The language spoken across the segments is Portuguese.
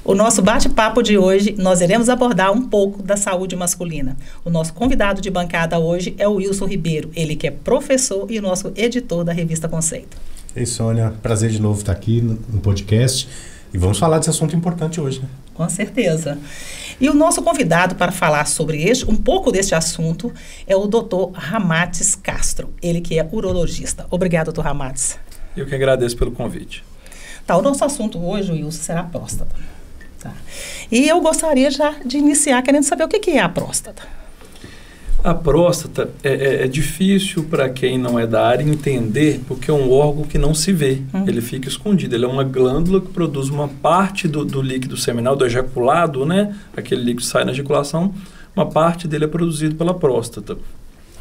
O nosso bate-papo de hoje, nós iremos abordar um pouco da saúde masculina. O nosso convidado de bancada hoje é o Wilson Ribeiro, ele que é professor e nosso editor da revista Conceito. Ei, Sônia, prazer de novo estar aqui no podcast e vamos falar desse assunto importante hoje, né? Com certeza. E o nosso convidado para falar sobre um pouco deste assunto é o Dr. Ramatis Castro, ele que é urologista. Obrigado, Dr. Ramatis. Eu que agradeço pelo convite. Tá, o nosso assunto hoje, Wilson, será a próstata. Tá. E eu gostaria já de iniciar querendo saber o que é a próstata. A próstata é difícil para quem não é da área entender, porque é um órgão que não se vê, ele fica escondido. Ele é uma glândula que produz uma parte do líquido seminal, do ejaculado, né? Aquele líquido sai na ejaculação, uma parte dele é produzido pela próstata.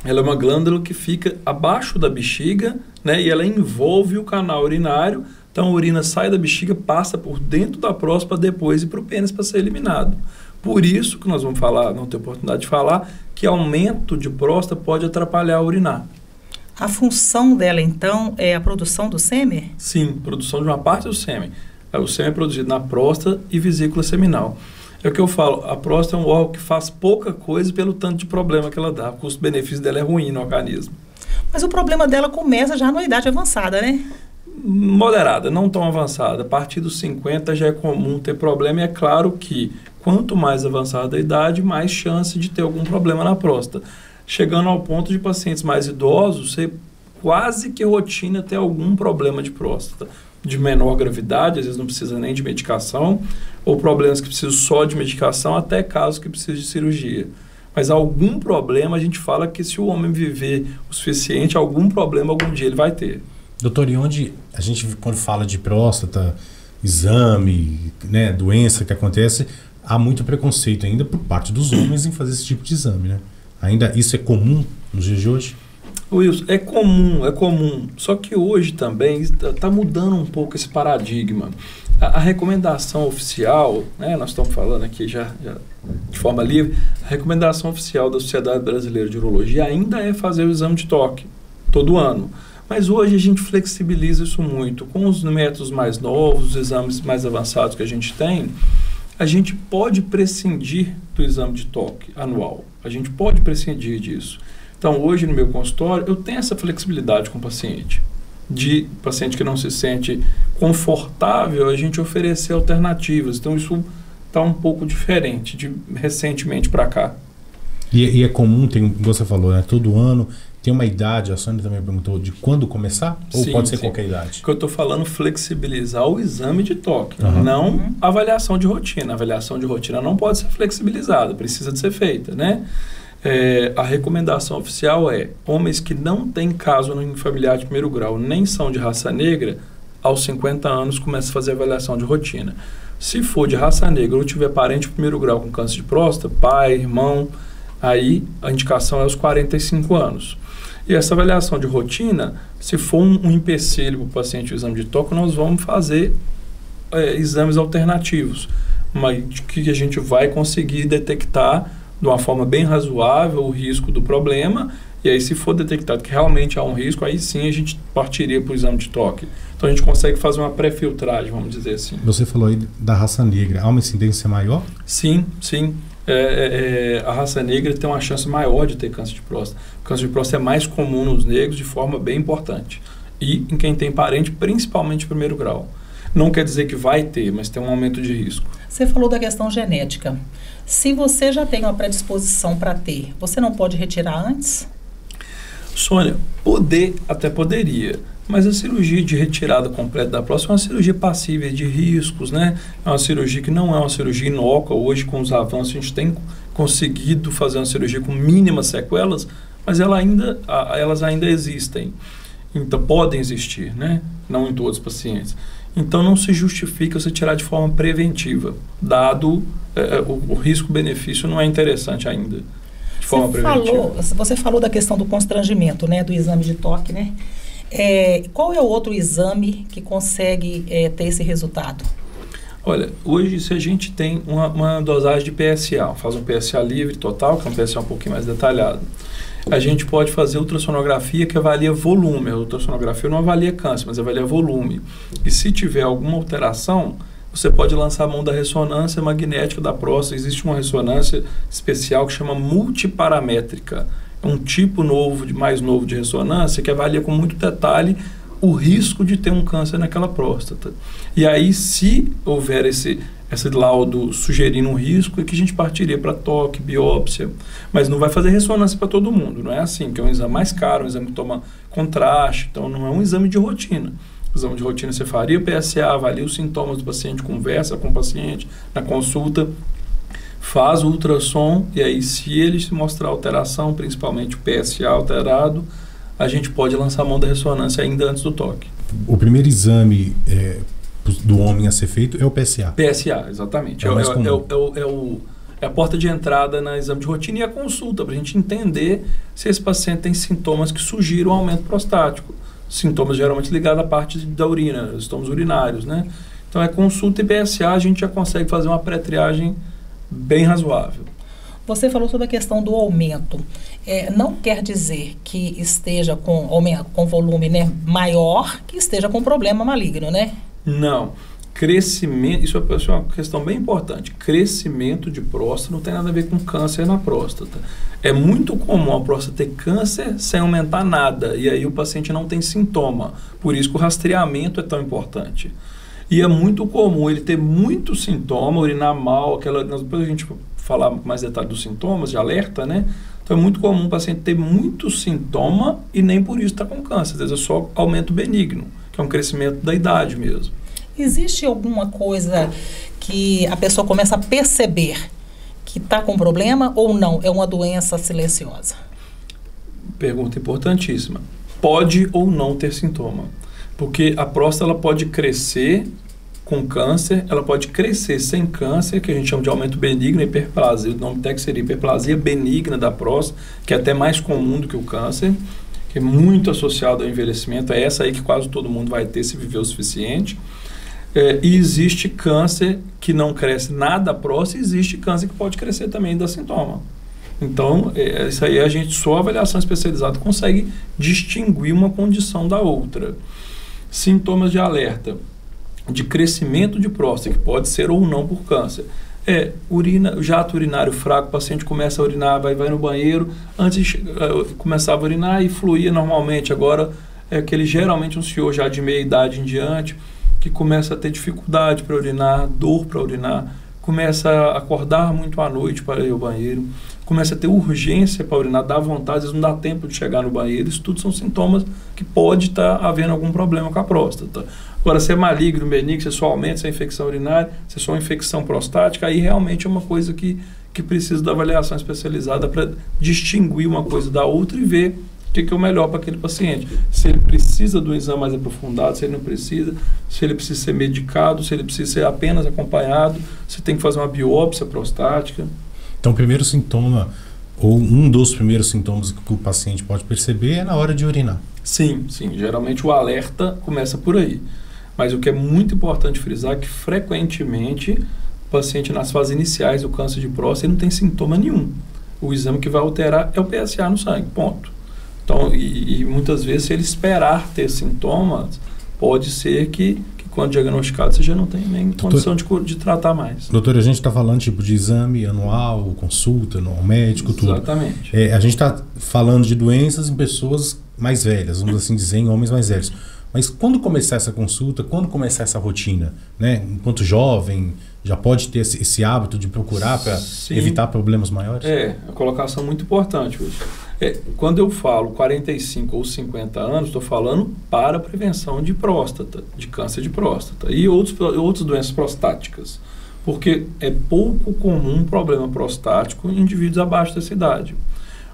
Ela é uma glândula que fica abaixo da bexiga, né? E ela envolve o canal urinário. Então a urina sai da bexiga, passa por dentro da próstata para depois ir para o pênis para ser eliminado. Por isso que nós vamos falar, não ter oportunidade de falar, que aumento de próstata pode atrapalhar a urinar. A função dela, então, é a produção do sêmen? Sim, produção de uma parte do sêmen. O sêmen é produzido na próstata e vesícula seminal. É o que eu falo, a próstata é um órgão que faz pouca coisa pelo tanto de problema que ela dá. O custo-benefício dela é ruim no organismo. Mas o problema dela começa já na idade avançada, né? Moderada, não tão avançada. A partir dos 50 já é comum ter problema e é claro que quanto mais avançada a idade, mais chance de ter algum problema na próstata. Chegando ao ponto de pacientes mais idosos, ser quase que rotina ter algum problema de próstata. De menor gravidade, às vezes não precisa nem de medicação, ou problemas que precisam só de medicação, até casos que precisam de cirurgia. Mas algum problema, a gente fala que se o homem viver o suficiente, algum problema algum dia ele vai ter. Doutor, e onde a gente, quando fala de próstata, exame, né, doença que acontece, há muito preconceito ainda por parte dos homens em fazer esse tipo de exame, né? Ainda isso é comum nos dias de hoje? Wilson, é comum. Só que hoje também está mudando um pouco esse paradigma. A recomendação oficial, né, nós estamos falando aqui já de forma livre, a recomendação oficial da Sociedade Brasileira de Urologia ainda é fazer o exame de toque todo ano. Mas hoje a gente flexibiliza isso muito. Com os métodos mais novos, os exames mais avançados que a gente tem, a gente pode prescindir do exame de toque anual. A gente pode prescindir disso. Então, hoje no meu consultório, eu tenho essa flexibilidade com o paciente. De paciente que não se sente confortável, a gente oferecer alternativas. Então, isso está um pouco diferente de recentemente para cá. E é comum, você falou, né? Todo ano tem uma idade, a Sônia também perguntou, de quando começar? Ou sim, pode ser sim. Qualquer idade? O que eu estou falando, flexibilizar o exame de toque, não avaliação de rotina. A avaliação de rotina não pode ser flexibilizada, precisa de ser feita, né? A recomendação oficial é homens que não têm caso familiar de primeiro grau, nem são de raça negra, aos 50 anos começa a fazer avaliação de rotina. Se for de raça negra ou tiver parente de primeiro grau com câncer de próstata, pai, irmão, aí a indicação é aos 45 anos. E essa avaliação de rotina, se for um empecilho para o paciente o exame de toque, nós vamos fazer exames alternativos, mas que a gente vai conseguir detectar de uma forma bem razoável o risco do problema, e aí se for detectado que realmente há um risco, aí sim a gente partiria para o exame de toque. Então a gente consegue fazer uma pré-filtragem, vamos dizer assim. Você falou aí da raça negra, há uma incidência maior? Sim. A raça negra tem uma chance maior de ter câncer de próstata. O câncer de próstata é mais comum nos negros de forma bem importante. E em quem tem parente, principalmente de primeiro grau. Não quer dizer que vai ter, mas tem um aumento de risco. Você falou da questão genética. Se você já tem uma predisposição para ter, você não pode retirar antes? Sônia, até poderia. Mas a cirurgia de retirada completa da próstata é uma cirurgia passível de riscos, né? É uma cirurgia que não é uma cirurgia inócua. Hoje, com os avanços, a gente tem conseguido fazer uma cirurgia com mínimas sequelas, mas elas ainda existem. Então, podem existir, né? Não em todos os pacientes. Então, não se justifica você tirar de forma preventiva, dado o risco-benefício não é interessante ainda, de forma preventiva. Você falou da questão do constrangimento, né? Do exame de toque, né? Qual é o outro exame que consegue ter esse resultado? Olha, hoje se a gente tem uma dosagem de PSA, faz um PSA livre total, que é um PSA um pouquinho mais detalhado, a gente pode fazer ultrassonografia que avalia volume. A ultrassonografia não avalia câncer, mas avalia volume. E se tiver alguma alteração, você pode lançar a mão da ressonância magnética da próstata. Existe uma ressonância especial que chama multiparamétrica. É um tipo mais novo de ressonância que avalia com muito detalhe o risco de ter um câncer naquela próstata. E aí, se houver esse laudo sugerindo um risco, é que a gente partiria para toque, biópsia, mas não vai fazer ressonância para todo mundo, não é assim, que é um exame mais caro, um exame que toma contraste, então não é um exame de rotina. O exame de rotina você faria o PSA, avalia os sintomas do paciente, conversa com o paciente na consulta, faz o ultrassom, e aí se ele se mostrar alteração, principalmente o PSA alterado, a gente pode lançar a mão da ressonância ainda antes do toque. O primeiro exame do homem a ser feito é o PSA. PSA, exatamente. É a porta de entrada no exame de rotina e a consulta, para a gente entender se esse paciente tem sintomas que sugiram aumento prostático. Sintomas geralmente ligados à parte da urina, sintomas urinários, né? Então, é consulta e PSA, a gente já consegue fazer uma pré-triagem bem razoável. Você falou sobre a questão do aumento. Não quer dizer que esteja com volume, né, maior, que esteja com problema maligno, né? Não. Crescimento, isso é uma questão bem importante. Crescimento de próstata não tem nada a ver com câncer na próstata. É muito comum a próstata ter câncer sem aumentar nada, e aí o paciente não tem sintoma. Por isso que o rastreamento é tão importante. E é muito comum ele ter muito sintoma, urinar mal, depois a gente falar mais detalhes dos sintomas, de alerta, né? Então é muito comum o paciente ter muito sintoma e nem por isso está com câncer. Às vezes é só aumento benigno, que é um crescimento da idade mesmo. Existe alguma coisa que a pessoa começa a perceber que está com problema ou não? É uma doença silenciosa? Pergunta importantíssima. Pode ou não ter sintoma? Porque a próstata ela pode crescer com câncer, ela pode crescer sem câncer, que a gente chama de aumento benigno, hiperplasia. O nome técnico seria hiperplasia benigna da próstata, que é até mais comum do que o câncer, que é muito associado ao envelhecimento. É essa aí que quase todo mundo vai ter se viver o suficiente. E existe câncer que não cresce nada a próstata, e existe câncer que pode crescer também e dar sintoma. Então, isso aí só a avaliação especializada consegue distinguir uma condição da outra. Sintomas de alerta, de crescimento de próstata, que pode ser ou não por câncer. Jato urinário fraco, o paciente começa a urinar, vai no banheiro, antes começava a urinar e fluía normalmente, agora é aquele geralmente um senhor já de meia idade em diante, que começa a ter dificuldade para urinar, dor para urinar, começa a acordar muito à noite para ir ao banheiro, começa a ter urgência para urinar, dá vontade, às vezes não dá tempo de chegar no banheiro. Isso tudo são sintomas que pode estar havendo algum problema com a próstata. Agora, se é maligno, benigno, se é só aumento, se é infecção urinária, se é só infecção prostática, aí realmente é uma coisa que precisa da avaliação especializada para distinguir uma coisa da outra e ver o que é o melhor para aquele paciente. Se ele precisa de um exame mais aprofundado, se ele não precisa, se ele precisa ser medicado, se ele precisa ser apenas acompanhado, se tem que fazer uma biópsia prostática. Então, o primeiro sintoma, ou um dos primeiros sintomas que o paciente pode perceber é na hora de urinar. Sim. Geralmente o alerta começa por aí. Mas o que é muito importante frisar é que, frequentemente, o paciente nas fases iniciais do câncer de próstata ele não tem sintoma nenhum. O exame que vai alterar é o PSA no sangue, ponto. Então, e muitas vezes, se ele esperar ter sintomas, pode ser que quando diagnosticado, você já não tem nem condição de tratar mais. Doutor, a gente está falando tipo de exame anual, consulta no médico, tudo. Exatamente. A gente está falando de doenças em pessoas mais velhas, vamos assim dizer, em homens mais velhos. Mas quando começar essa consulta, quando começar essa rotina, né? Enquanto jovem, já pode ter esse hábito de procurar para evitar problemas maiores? A colocação muito importante hoje. Quando eu falo 45 ou 50 anos, estou falando para a prevenção de próstata, de câncer de próstata e outras doenças prostáticas, porque é pouco comum problema prostático em indivíduos abaixo dessa idade.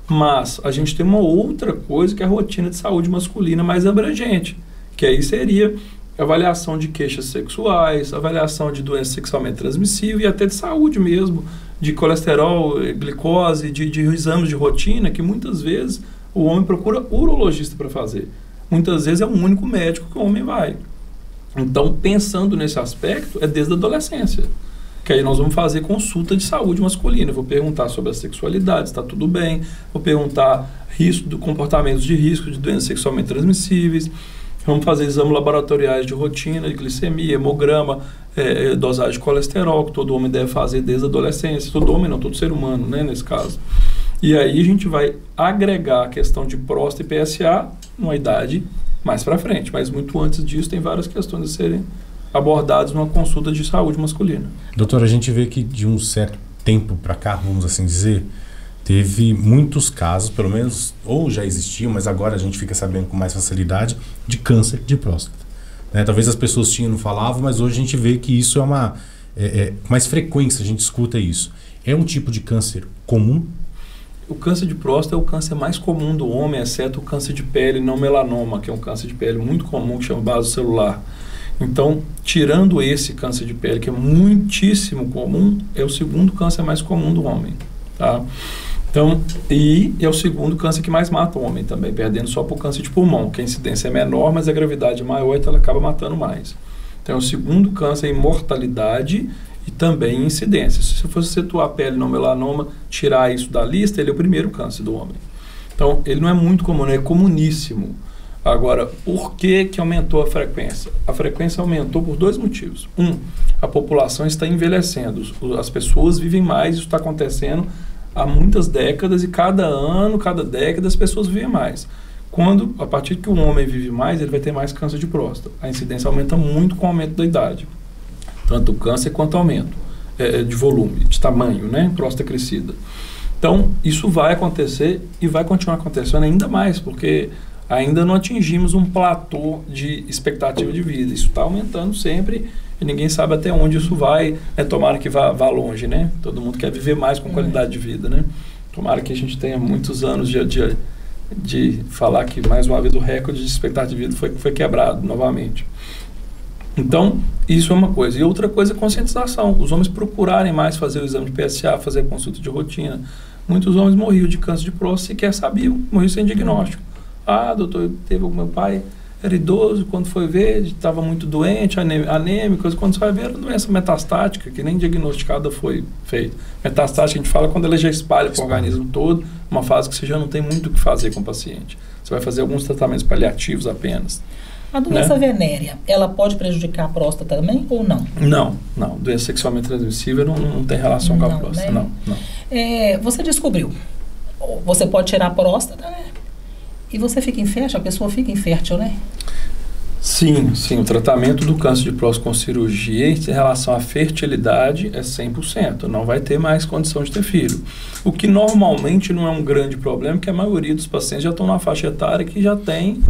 Mas a gente tem uma outra coisa que é a rotina de saúde masculina mais abrangente, que aí seria avaliação de queixas sexuais, avaliação de doença sexualmente transmissível e até de saúde mesmo, de colesterol, glicose, de exames de rotina, que muitas vezes o homem procura urologista para fazer. Muitas vezes é o único médico que o homem vai. Então, pensando nesse aspecto, é desde a adolescência. Que aí nós vamos fazer consulta de saúde masculina. Eu vou perguntar sobre a sexualidade, se está tudo bem. Vou perguntar comportamentos de risco de doenças sexualmente transmissíveis. Vamos fazer exames laboratoriais de rotina, de glicemia, hemograma, dosagem de colesterol, que todo homem deve fazer desde a adolescência. Todo homem não, todo ser humano, né, nesse caso. E aí a gente vai agregar a questão de próstata e PSA numa idade mais para frente. Mas muito antes disso tem várias questões a serem abordadas numa consulta de saúde masculina. Doutor, a gente vê que de um certo tempo para cá, vamos assim dizer, teve muitos casos, pelo menos, ou já existiam, mas agora a gente fica sabendo com mais facilidade, de câncer de próstata. Né? Talvez as pessoas tinham, não falavam, mas hoje a gente vê que isso é com mais frequência a gente escuta isso. É um tipo de câncer comum? O câncer de próstata é o câncer mais comum do homem, exceto o câncer de pele não melanoma, que é um câncer de pele muito comum, que chama vasocelular. Então, tirando esse câncer de pele, que é muitíssimo comum, é o segundo câncer mais comum do homem. Tá? Então, e é o segundo câncer que mais mata o homem também, perdendo só por câncer de pulmão, que a incidência é menor, mas a gravidade é maior, então ela acaba matando mais. Então, é o segundo câncer em mortalidade e também em incidência. Se você fosse situar a pele no melanoma, tirar isso da lista, ele é o primeiro câncer do homem. Então, ele não é muito comum, é comuníssimo. Agora, por que aumentou a frequência? A frequência aumentou por dois motivos. A população está envelhecendo, as pessoas vivem mais, isso está acontecendo há muitas décadas e cada ano, cada década as pessoas vivem mais. A partir que o homem vive mais, ele vai ter mais câncer de próstata. A incidência aumenta muito com o aumento da idade. Tanto o câncer quanto o aumento de volume, de tamanho, né? Próstata crescida. Então, isso vai acontecer e vai continuar acontecendo ainda mais, porque ainda não atingimos um platô de expectativa de vida. Isso está aumentando sempre e ninguém sabe até onde isso vai. Tomara que vá longe, né? Todo mundo quer viver mais com qualidade de vida, né? Tomara que a gente tenha muitos anos de falar que, mais uma vez, o recorde de expectativa de vida foi quebrado novamente. Então, isso é uma coisa. E outra coisa é conscientização. Os homens procurarem mais fazer o exame de PSA, fazer a consulta de rotina. Muitos homens morriam de câncer de próstata sequer sabiam, morriam sem diagnóstico. Doutor, teve o meu pai, era idoso, quando foi ver, estava muito doente, anêmico, quando você vai ver, era doença metastática, que nem diagnosticada foi feita. Metastática, a gente fala quando ela já espalha para o organismo todo, uma fase que você já não tem muito o que fazer com o paciente. Você vai fazer alguns tratamentos paliativos apenas. A doença venérea, ela pode prejudicar a próstata também ou não? Não. Doença sexualmente transmissível não tem relação com a próstata, né? Não. Você descobriu, você pode tirar a próstata, né? E você fica infértil, a pessoa fica infértil, né? Sim. O tratamento do câncer de próstata com cirurgia em relação à fertilidade é 100%. Não vai ter mais condição de ter filho. O que normalmente não é um grande problema, porque a maioria dos pacientes já estão na faixa etária que já tem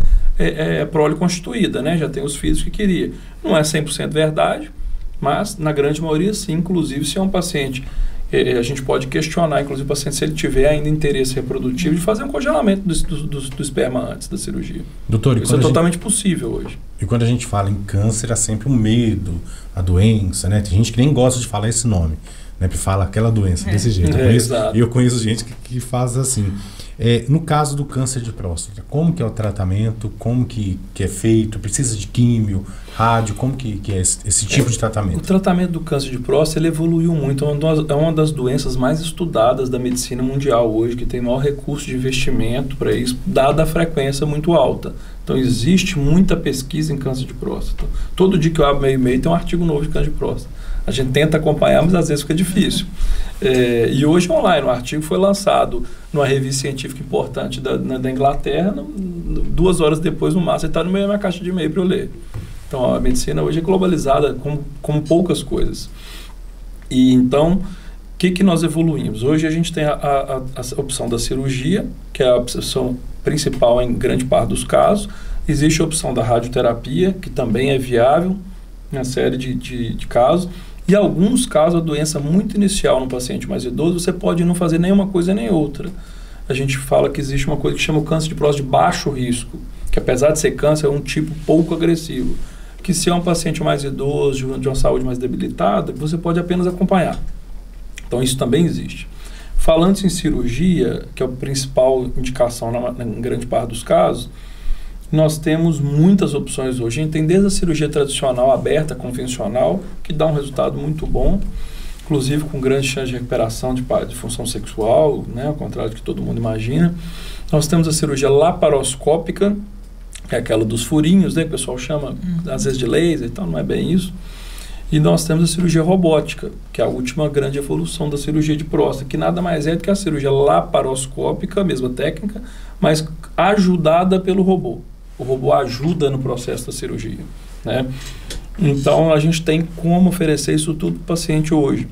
prole constituída, né? Já tem os filhos que queria. Não é 100% verdade, mas na grande maioria sim. Inclusive, se é um paciente... a gente pode questionar, inclusive, o paciente, se ele tiver ainda interesse reprodutivo, de fazer um congelamento do esperma antes da cirurgia. Doutor, isso é totalmente possível hoje. E quando a gente fala em câncer, há sempre um medo, a doença, né? Tem gente que nem gosta de falar esse nome, né? Que fala aquela doença desse jeito. Eu conheço gente que faz assim. No caso do câncer de próstata, como que é o tratamento, como que é feito, precisa de químio, rádio, como que é esse tipo de tratamento? O tratamento do câncer de próstata, ele evoluiu muito, é uma das doenças mais estudadas da medicina mundial hoje, que tem maior recurso de investimento para isso, dada a frequência muito alta. Então, existe muita pesquisa em câncer de próstata. Todo dia que eu abro meu e-mail tem um artigo novo de câncer de próstata. A gente tenta acompanhar, mas às vezes fica difícil. E hoje online, o artigo foi lançado numa revista científica importante da Inglaterra, 2 horas depois, no máximo, ele está no meio da minha caixa de e-mail para eu ler. Então, a medicina hoje é globalizada como poucas coisas. E então, o que nós evoluímos? Hoje a gente tem a opção da cirurgia, que é a opção principal em grande parte dos casos. Existe a opção da radioterapia, que também é viável, uma série de casos. E alguns casos, a doença muito inicial no paciente mais idoso, você pode não fazer nenhuma coisa nem outra. A gente fala que existe uma coisa que chama o câncer de próstata de baixo risco, que apesar de ser câncer, é um tipo pouco agressivo. Que se é um paciente mais idoso, de uma saúde mais debilitada, você pode apenas acompanhar. Então, isso também existe. Falando em cirurgia, que é a principal indicação em grande parte dos casos, nós temos muitas opções hoje. A gente tem desde a cirurgia tradicional, aberta, convencional, que dá um resultado muito bom, inclusive com grande chance de recuperação de função sexual, né, ao contrário do que todo mundo imagina. Nós temos a cirurgia laparoscópica, que é aquela dos furinhos, né, que o pessoal chama às vezes de laser, então não é bem isso. E nós temos a cirurgia robótica, que é a última grande evolução da cirurgia de próstata, que nada mais é do que a cirurgia laparoscópica, a mesma técnica, mas ajudada pelo robô. O robô ajuda no processo da cirurgia, né? Então, a gente tem como oferecer isso tudo para o paciente hoje.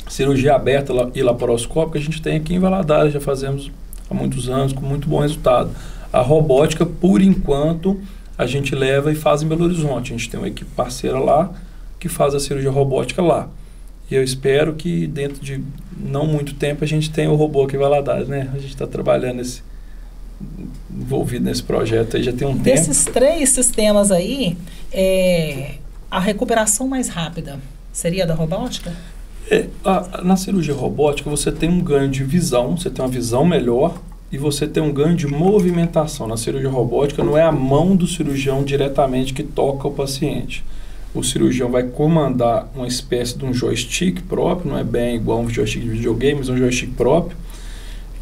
Cirurgia aberta e laparoscópica, a gente tem aqui em Valadares, já fazemos há muitos anos, com muito bom resultado. A robótica, por enquanto, a gente leva e faz em Belo Horizonte. A gente tem uma equipe parceira lá, que faz a cirurgia robótica lá. E eu espero que dentro de não muito tempo a gente tenha o robô aqui em Valadares, né? A gente está trabalhando envolvido nesse projeto aí já tem um tempo. Desses 3 sistemas aí, a recuperação mais rápida seria da robótica? Na cirurgia robótica você tem um ganho de visão, você tem uma visão melhor e você tem um ganho de movimentação. Na cirurgia robótica não é a mão do cirurgião diretamente que toca o paciente. O cirurgião vai comandar uma espécie de um joystick próprio, não é bem igual um joystick de videogame, mas um joystick próprio,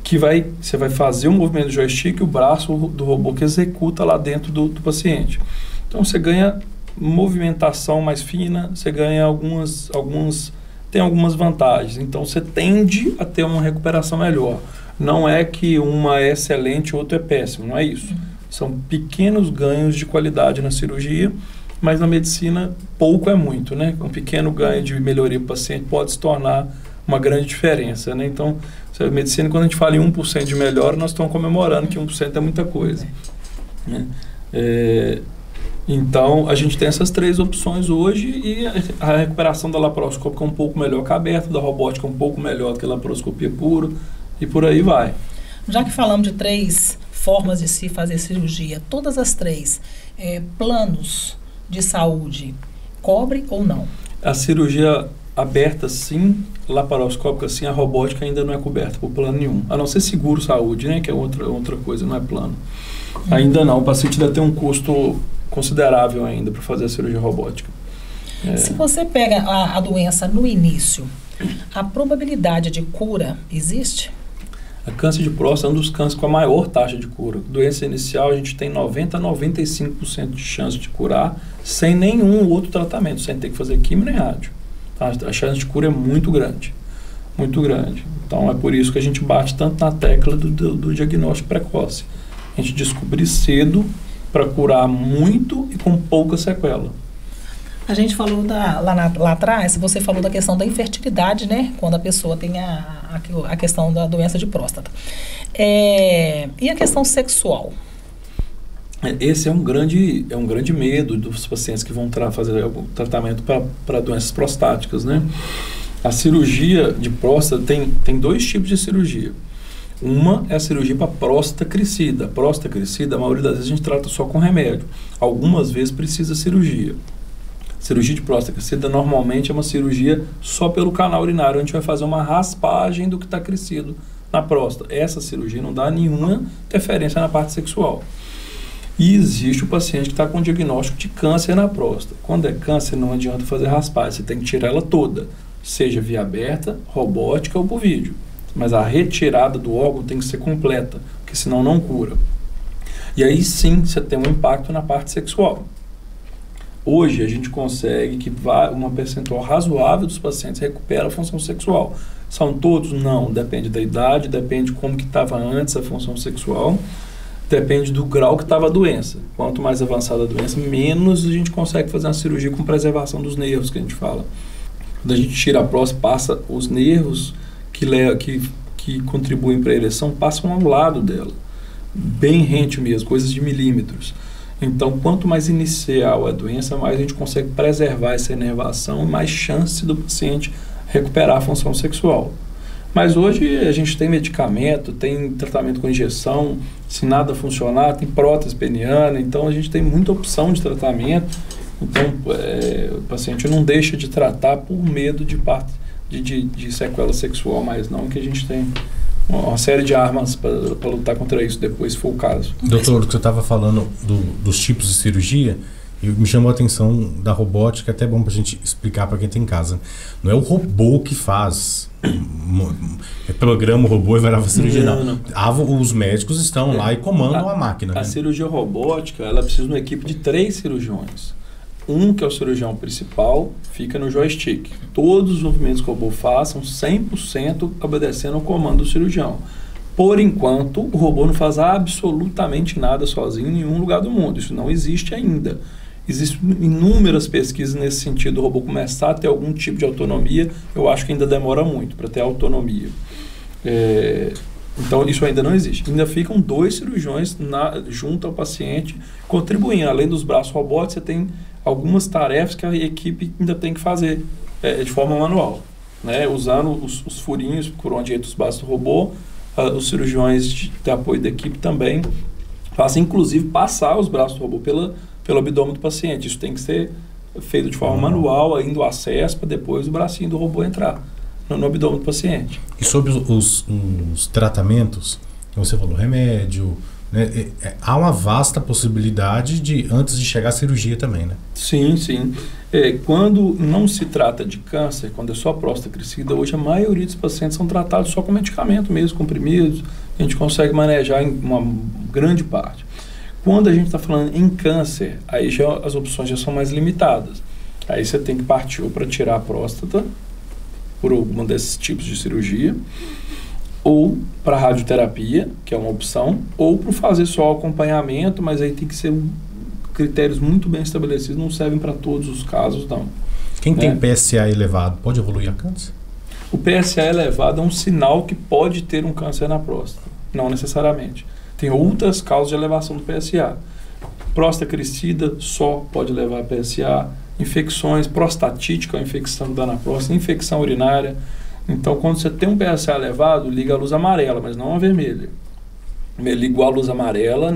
que você vai fazer o movimento do joystick e o braço do robô que executa lá dentro do paciente. Então você ganha movimentação mais fina, você ganha tem algumas vantagens. Então você tende a ter uma recuperação melhor. Não é que uma é excelente e outra é péssima, não é isso. São pequenos ganhos de qualidade na cirurgia, mas na medicina pouco é muito, né? Um pequeno ganho de melhoria para o paciente pode se tornar uma grande diferença, né? Então, a medicina, quando a gente fala em 1% de melhora, nós estamos comemorando que 1% é muita coisa. Né? Então, a gente tem essas 3 opções hoje e a recuperação da laparoscópica é um pouco melhor que a aberta, da robótica um pouco melhor que a laparoscopia pura e por aí vai. Já que falamos de 3 formas de se fazer cirurgia, todas as 3 planos de saúde cobre ou não? A cirurgia aberta sim, laparoscópica sim, a robótica ainda não é coberta por plano nenhum, a não ser seguro saúde, né, que é outra coisa, não é plano. Ainda não, o paciente ainda tem um custo considerável ainda para fazer a cirurgia robótica. Se você pega a doença no início, a probabilidade de cura existe? A câncer de próstata é um dos cânceres com a maior taxa de cura. Doença inicial, a gente tem 90% a 95% de chance de curar sem nenhum outro tratamento, sem ter que fazer quimio nem rádio. A chance de cura é muito grande, muito grande. Então, é por isso que a gente bate tanto na tecla do diagnóstico precoce. A gente descobrir cedo para curar muito e com pouca sequela. A gente falou lá atrás, você falou da questão da infertilidade, né? Quando a pessoa tem a questão da doença de próstata. E a questão sexual? Esse é um grande medo dos pacientes que vão fazer o tratamento para doenças prostáticas, né? A cirurgia de próstata tem 2 tipos de cirurgia. Uma é a cirurgia para próstata crescida. A próstata crescida, a maioria das vezes a gente trata só com remédio. Algumas vezes precisa cirurgia. Cirurgia de próstata crescida normalmente é uma cirurgia só pelo canal urinário. A gente vai fazer uma raspagem do que está crescido na próstata. Essa cirurgia não dá nenhuma interferência na parte sexual. E existe o paciente que está com diagnóstico de câncer na próstata. Quando é câncer, não adianta fazer raspagem, você tem que tirar ela toda, seja via aberta, robótica ou por vídeo. Mas a retirada do órgão tem que ser completa, porque senão não cura. E aí sim você tem um impacto na parte sexual. Hoje a gente consegue que uma percentual razoável dos pacientes recupera a função sexual. São todos? Não, depende da idade, depende de como que estava antes a função sexual, depende do grau que estava a doença. Quanto mais avançada a doença, menos a gente consegue fazer uma cirurgia com preservação dos nervos, que a gente fala. Quando a gente tira a próstata, passa os nervos que contribuem para a ereção, passam ao lado dela. Bem rente mesmo, coisas de milímetros. Então, quanto mais inicial a doença, mais a gente consegue preservar essa inervação e mais chance do paciente recuperar a função sexual. Mas hoje a gente tem medicamento, tem tratamento com injeção, se nada funcionar, tem prótese peniana, então a gente tem muita opção de tratamento. Então, o paciente não deixa de tratar por medo de sequela sexual, mas não, que a gente tem uma série de armas para lutar contra isso depois, se for o caso. Doutor, o que você estava falando dos tipos de cirurgia, E me chamou a atenção da robótica, até bom pra gente explicar para quem tem em casa. Não é o robô que faz, programa o robô e vai lá fazer cirurgia, não. Os médicos estão lá e comandam a máquina. A cirurgia robótica, ela precisa de uma equipe de 3 cirurgiões. Um, que é o cirurgião principal, fica no joystick. Todos os movimentos que o robô faz são 100% obedecendo ao comando do cirurgião. Por enquanto, o robô não faz absolutamente nada sozinho em nenhum lugar do mundo. Isso não existe ainda. Existem inúmeras pesquisas nesse sentido. O robô começar a ter algum tipo de autonomia, eu acho que ainda demora muito para ter autonomia. Então, isso ainda não existe. Ainda ficam 2 cirurgiões junto ao paciente, contribuindo. Além dos braços robóticos, você tem algumas tarefas que a equipe ainda tem que fazer de forma manual, né? Usando os furinhos por onde entra os braços do robô. Os cirurgiões de apoio da equipe também fazem, inclusive, passar os braços do robô pelo abdômen do paciente. Isso tem que ser feito de forma manual, ainda o acesso para depois o bracinho do robô entrar no abdômen do paciente. E sobre os tratamentos, você falou remédio, né? Há uma vasta possibilidade antes de chegar à cirurgia também, né? Sim, sim. Quando não se trata de câncer, quando é só próstata crescida, hoje a maioria dos pacientes são tratados só com medicamento mesmo, comprimidos, a gente consegue manejar em uma grande parte. Quando a gente está falando em câncer, aí as opções já são mais limitadas. Aí você tem que partir ou para tirar a próstata, por algum desses tipos de cirurgia, ou para radioterapia, que é uma opção, ou para fazer só acompanhamento, mas aí tem que ser critérios muito bem estabelecidos, não servem para todos os casos, não. Quem tem PSA elevado pode evoluir a câncer? O PSA elevado é um sinal que pode ter um câncer na próstata, não necessariamente. Tem outras causas de elevação do PSA. Próstata crescida só pode levar a PSA, infecções, prostatite, que é uma infecção que dá na próstata, infecção urinária. Então, quando você tem um PSA elevado, liga a luz amarela, mas não a vermelha. Ligou a luz amarela,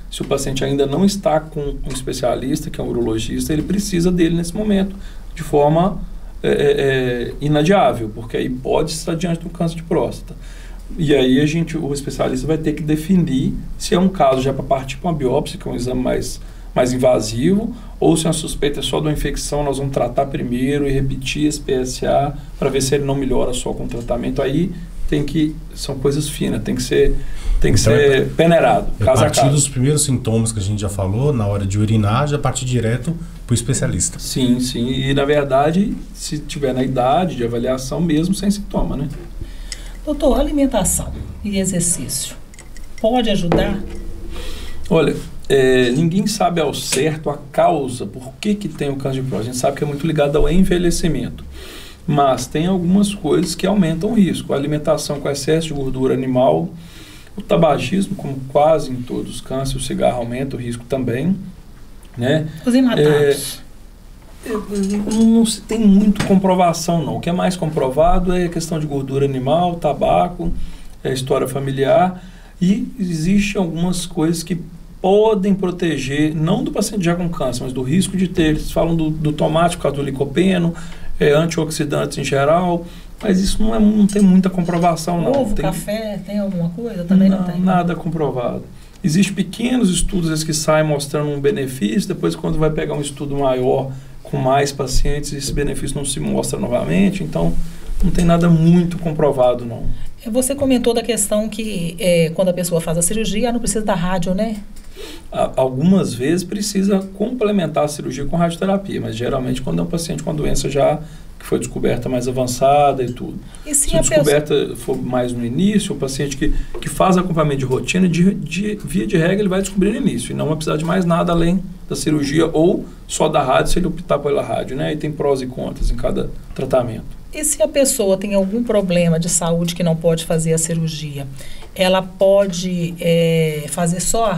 se o paciente ainda não está com um especialista, que é um urologista, ele precisa dele nesse momento, de forma inadiável, porque aí pode estar diante do câncer de próstata. E aí o especialista vai ter que definir se é um caso já para partir para uma biópsia, que é um exame mais invasivo, ou se a suspeita é só de uma infecção, nós vamos tratar primeiro e repetir esse PSA para ver se ele não melhora só com o tratamento. Aí são coisas finas, tem que ser peneirado, caso a caso. A partir dos primeiros sintomas que a gente já falou, na hora de urinar, já partir direto para o especialista. Sim, sim. E, na verdade, se tiver na idade de avaliação, mesmo sem sintoma, né? Doutor, alimentação e exercício pode ajudar? Olha, ninguém sabe ao certo a causa, por que tem o câncer de próstata. A gente sabe que é muito ligado ao envelhecimento. Mas tem algumas coisas que aumentam o risco. A alimentação com excesso de gordura animal, o tabagismo, como quase em todos os cânceres, o cigarro aumenta o risco também, né? Os enlatados. Não se tem muito comprovação, não. O que é mais comprovado é a questão de gordura animal, tabaco, história familiar, e existem algumas coisas que podem proteger, não do paciente já com câncer, mas do risco de ter. Eles falam do tomate por causa do licopeno, antioxidantes em geral, mas isso não tem muita comprovação, não. Ovo, café, tem alguma coisa? Também não tem. Nada comprovado. Existem pequenos estudos que saem mostrando um benefício, depois quando vai pegar um estudo maior com mais pacientes, esse benefício não se mostra novamente, então não tem nada muito comprovado, não. Você comentou da questão que quando a pessoa faz a cirurgia, ela não precisa da rádio, né? Algumas vezes precisa complementar a cirurgia com radioterapia, mas geralmente quando é um paciente com a doença já que foi descoberta mais avançada e tudo. E se a descoberta for mais no início, o paciente que faz acompanhamento de rotina, via de regra, ele vai descobrir no início, e não vai precisar de mais nada além da cirurgia ou só da rádio, se ele optar pela rádio, né? E tem prós e contras em cada tratamento. E se a pessoa tem algum problema de saúde que não pode fazer a cirurgia, ela pode fazer só a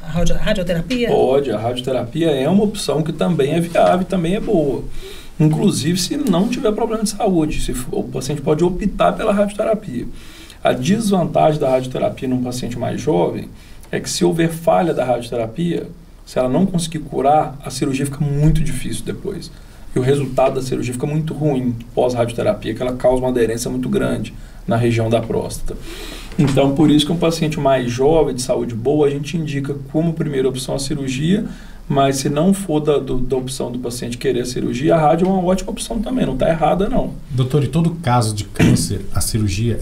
radioterapia? Pode, a radioterapia é uma opção que também é viável, também é boa. Inclusive se não tiver problema de saúde, o paciente pode optar pela radioterapia. A desvantagem da radioterapia num paciente mais jovem é que se houver falha da radioterapia, se ela não conseguir curar, a cirurgia fica muito difícil depois. E o resultado da cirurgia fica muito ruim pós-radioterapia, que ela causa uma aderência muito grande na região da próstata. Então, por isso que um paciente mais jovem, de saúde boa, a gente indica como primeira opção a cirurgia, Mas se não for da opção do paciente querer a cirurgia, a rádio é uma ótima opção também, não está errada não. Doutor, em todo caso de câncer, a cirurgia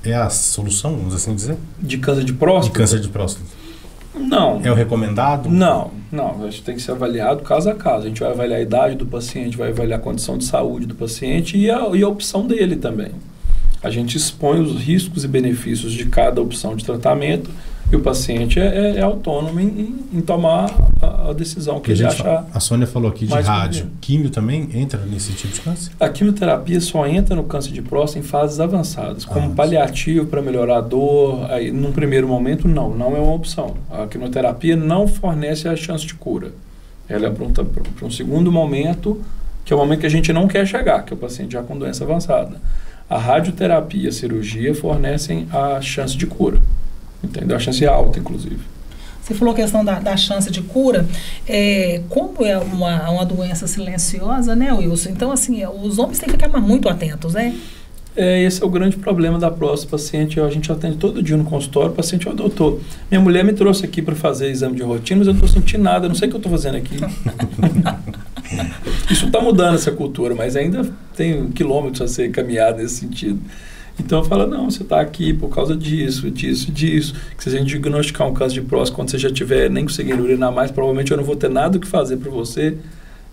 é a solução, vamos assim dizer? De câncer de próstata? De câncer de próstata. Não. É o recomendado? Não. Acho que tem que ser avaliado caso a caso. A gente vai avaliar a idade do paciente, vai avaliar a condição de saúde do paciente e a opção dele também. A gente expõe os riscos e benefícios de cada opção de tratamento e o paciente é autônomo em tomar a decisão que ele achar. A Sônia falou aqui de rádio. Conveniente. Químio também entra nesse tipo de câncer? A quimioterapia só entra no câncer de próstata em fases avançadas, como paliativo para melhorar a dor. Aí, num primeiro momento, não é uma opção. A quimioterapia não fornece a chance de cura. Ela é pronta para um segundo momento, que é o momento que a gente não quer chegar, que é o paciente já com doença avançada. A radioterapia e a cirurgia fornecem a chance de cura. Entendeu? A chance é alta, inclusive. Você falou a questão da chance de cura. Como é uma doença silenciosa, né, Wilson? Então, assim, os homens têm que ficar muito atentos, né? Esse é o grande problema da próstata. Paciente, a gente atende todo dia no consultório, o paciente, doutor, minha mulher me trouxe aqui para fazer exame de rotina, mas eu não estou sentindo nada, eu não sei o que eu estou fazendo aqui. Isso está mudando essa cultura, mas ainda tem quilômetros a ser caminhado nesse sentido. Então eu falo, não, você está aqui por causa disso. Que se a gente diagnosticar um câncer de próstata, quando você já estiver nem conseguindo urinar mais, provavelmente eu não vou ter nada o que fazer para você,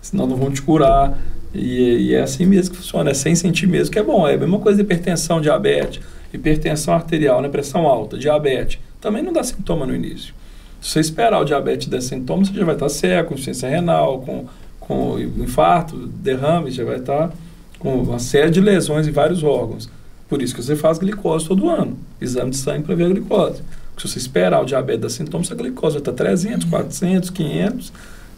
senão não vão te curar. E é assim mesmo que funciona, é sem sentir mesmo, que é bom. É a mesma coisa de hipertensão, diabetes, hipertensão arterial, né, pressão alta, diabetes. Também não dá sintoma no início. Se você esperar o diabetes dar sintomas, você já vai estar cego, com insuficiência renal, com infarto, derrame, já vai estar com uma série de lesões em vários órgãos. Por isso que você faz glicose todo ano, exame de sangue para ver a glicose. Porque se você esperar o diabetes dar sintomas, a glicose vai estar 300, 400, 500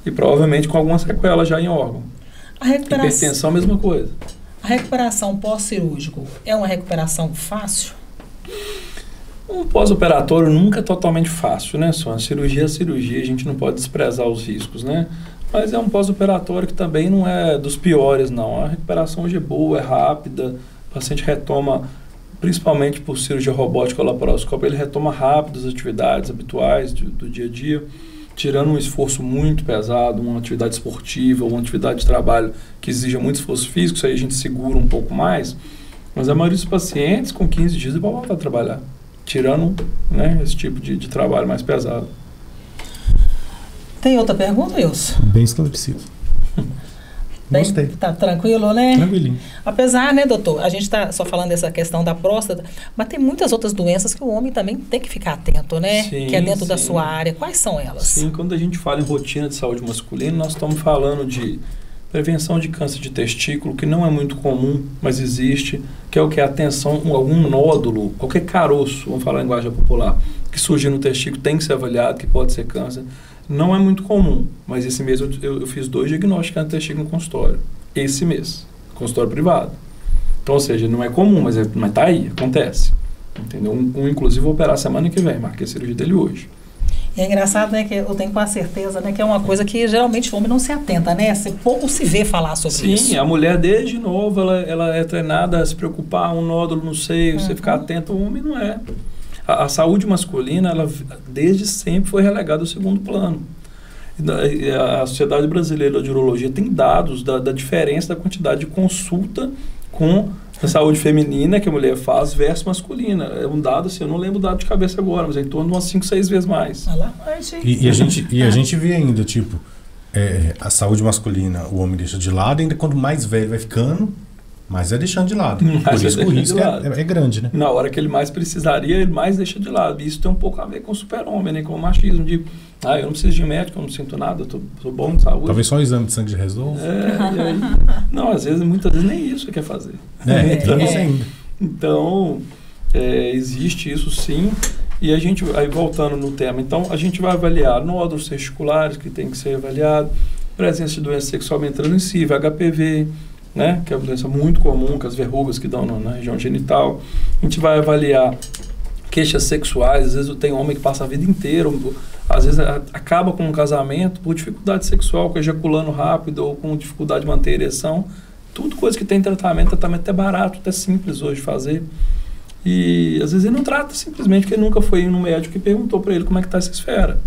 e provavelmente com alguma sequela já em órgão. Hipertensão, mesma coisa. A recuperação pós-cirúrgico é uma recuperação fácil? Um pós-operatório nunca é totalmente fácil, né? Só a cirurgia é cirurgia, a gente não pode desprezar os riscos, né? Mas é um pós-operatório que também não é dos piores, não. A recuperação hoje é boa, é rápida, o paciente retoma, principalmente por cirurgia robótica ou laparoscópia, ele retoma rápido as atividades habituais do dia a dia, tirando um esforço muito pesado, uma atividade esportiva, uma atividade de trabalho que exija muito esforço físico, isso aí a gente segura um pouco mais, mas a maioria dos pacientes com 15 dias vão voltar a trabalhar, tirando, né, esse tipo de trabalho mais pesado. Tem outra pergunta, Wilson? Bem esclarecido. Gostei. Tá tranquilo, né? Tranquilinho. Apesar, né, doutor, a gente está só falando dessa questão da próstata, mas tem muitas outras doenças que o homem também tem que ficar atento, né? Sim, que é dentro da sim. sua área. Quais são elas? Sim, quando a gente fala em rotina de saúde masculina, nós estamos falando de prevenção de câncer de testículo, que não é muito comum, mas existe, que é o que? Atenção, algum nódulo, qualquer caroço, vamos falar em linguagem popular, que surge no testículo tem que ser avaliado, que pode ser câncer. Não é muito comum, mas esse mês eu fiz 2 diagnósticos de testículo no consultório. Esse mês, consultório privado. Então, ou seja, não é comum, mas tá aí, acontece. Entendeu? Inclusive, vou operar semana que vem, marquei a cirurgia dele hoje. E é engraçado, né, que eu tenho quase certeza, né, que é uma coisa que geralmente o homem não se atenta, né? Pouco se vê falar sobre isso. Sim, a mulher desde novo, ela é treinada a se preocupar, um nódulo no seio, você ficar atento, o homem não é. A saúde masculina, ela desde sempre foi relegada ao segundo plano. A Sociedade Brasileira de Urologia tem dados da diferença da quantidade de consulta com a saúde feminina que a mulher faz versus masculina. É um dado, assim, eu não lembro o dado de cabeça agora, mas é em torno de umas 5, 6 vezes mais. A gente vê ainda, tipo, a saúde masculina, o homem deixa de lado, ainda quando mais velho vai ficando, mas é deixando de lado. Por isso que o risco é grande, né? Na hora que ele mais precisaria, ele mais deixa de lado. E isso tem um pouco a ver com o super-homem, né? Com o machismo de, eu não preciso de médico, eu não sinto nada, eu tô bom de saúde. Talvez só um exame de sangue de resolve. Não, muitas vezes nem isso quer fazer. Então, existe isso sim. E a gente, aí voltando no tema, então a gente vai avaliar nódulos testiculares que tem que ser avaliado, presença de doença sexualmente transmissível, HPV, né, que é uma doença muito comum, com as verrugas que dão na região genital. A gente vai avaliar queixas sexuais, às vezes tem homem que passa a vida inteira, às vezes acaba com um casamento por dificuldade sexual, com ejaculando rápido ou com dificuldade de manter a ereção. Tudo coisa que tem tratamento é barato, até simples hoje de fazer. E às vezes ele não trata simplesmente porque ele nunca foi no médico e perguntou para ele como é que está essa esfera.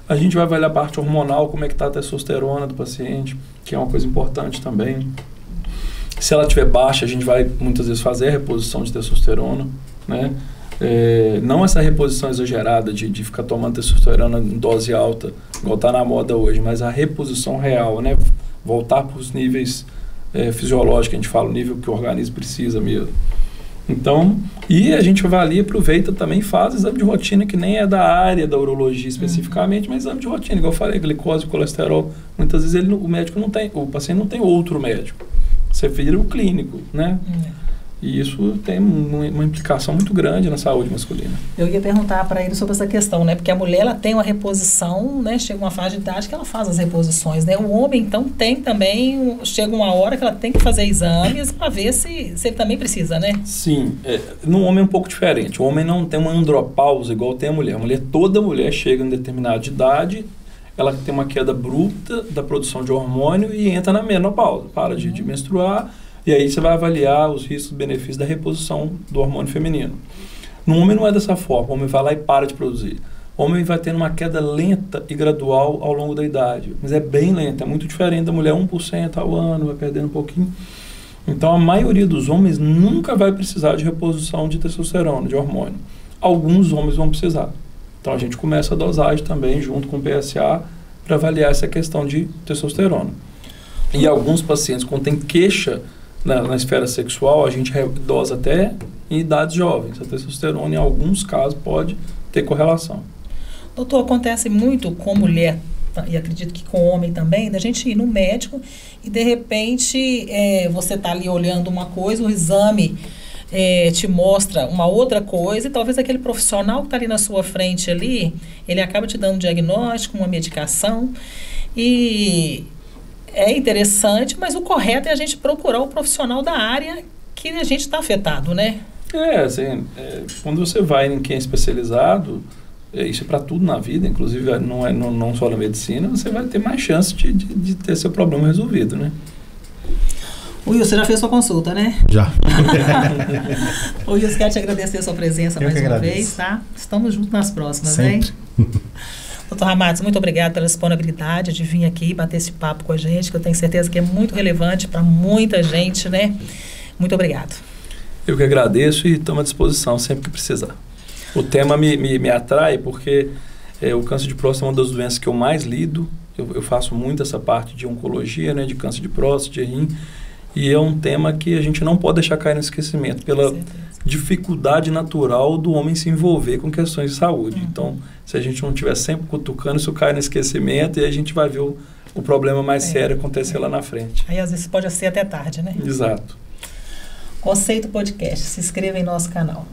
A gente vai avaliar a parte hormonal, como é que está a testosterona do paciente, que é uma coisa importante também. Se ela estiver baixa, a gente vai muitas vezes fazer a reposição de testosterona, né? Não essa reposição exagerada de ficar tomando testosterona em dose alta, igual está na moda hoje, mas a reposição real, né? Voltar para os níveis fisiológicos, a gente fala, o nível que o organismo precisa mesmo. Então, e a gente avalia, aproveita também, faz exame de rotina, que nem é da área da urologia especificamente, mas exame de rotina, igual eu falei, glicose, colesterol, muitas vezes o médico não tem, o paciente não tem outro médico. Você vira o clínico, né? E isso tem uma implicação muito grande na saúde masculina. Eu ia perguntar para ele sobre essa questão, né? Porque a mulher, ela tem uma reposição, né? Chega uma fase de idade que ela faz as reposições, né? O homem, então, tem também, chega uma hora que ela tem que fazer exames para ver se ele também precisa, né? Sim. No homem é um pouco diferente. O homem não tem uma andropausa igual tem a mulher. Toda mulher chega em determinada idade, ela tem uma queda bruta da produção de hormônio e entra na menopausa, para de menstruar. E aí você vai avaliar os riscos e benefícios da reposição do hormônio feminino. No homem não é dessa forma, o homem vai lá e para de produzir. O homem vai tendo uma queda lenta e gradual ao longo da idade, mas é bem lenta, é muito diferente da mulher, 1% ao ano, vai perdendo um pouquinho. Então a maioria dos homens nunca vai precisar de reposição de testosterona, de hormônio. Alguns homens vão precisar. Então a gente começa a dosagem também junto com o PSA para avaliar essa questão de testosterona. E alguns pacientes, quando tem queixa na esfera sexual, a gente dosa até em idades jovens. A testosterona, em alguns casos, pode ter correlação. Doutor, acontece muito com mulher, e acredito que com homem também, da gente ir no médico e, de repente, você está ali olhando uma coisa, o exame te mostra uma outra coisa, e talvez aquele profissional que está ali na sua frente ali, ele acaba te dando um diagnóstico, uma medicação, e é interessante, mas o correto é a gente procurar o profissional da área que a gente está afetado, né? Quando você vai em quem é especializado, isso é para tudo na vida, inclusive não só na medicina, você vai ter mais chance de ter seu problema resolvido, né? Wilson, você já fez sua consulta, né? Já. Wilson, quero te agradecer a sua presença mais uma vez, tá? Estamos juntos nas próximas, sempre. Hein? Doutor Ramades, muito obrigado pela disponibilidade de vir aqui e bater esse papo com a gente, que eu tenho certeza que é muito relevante para muita gente, né? Muito obrigado. Eu que agradeço e estou à disposição sempre que precisar. O tema me atrai porque o câncer de próstata é uma das doenças que eu mais lido. Eu faço muito essa parte de oncologia, né, de câncer de próstata, de rim, e é um tema que a gente não pode deixar cair no esquecimento, pela dificuldade natural do homem se envolver com questões de saúde. Então, se a gente não estiver sempre cutucando, isso cai no esquecimento e a gente vai ver o problema mais sério acontecer lá na frente. Aí, às vezes, pode ser até tarde, né? Exato. Conceito Podcast. Se inscreva em nosso canal.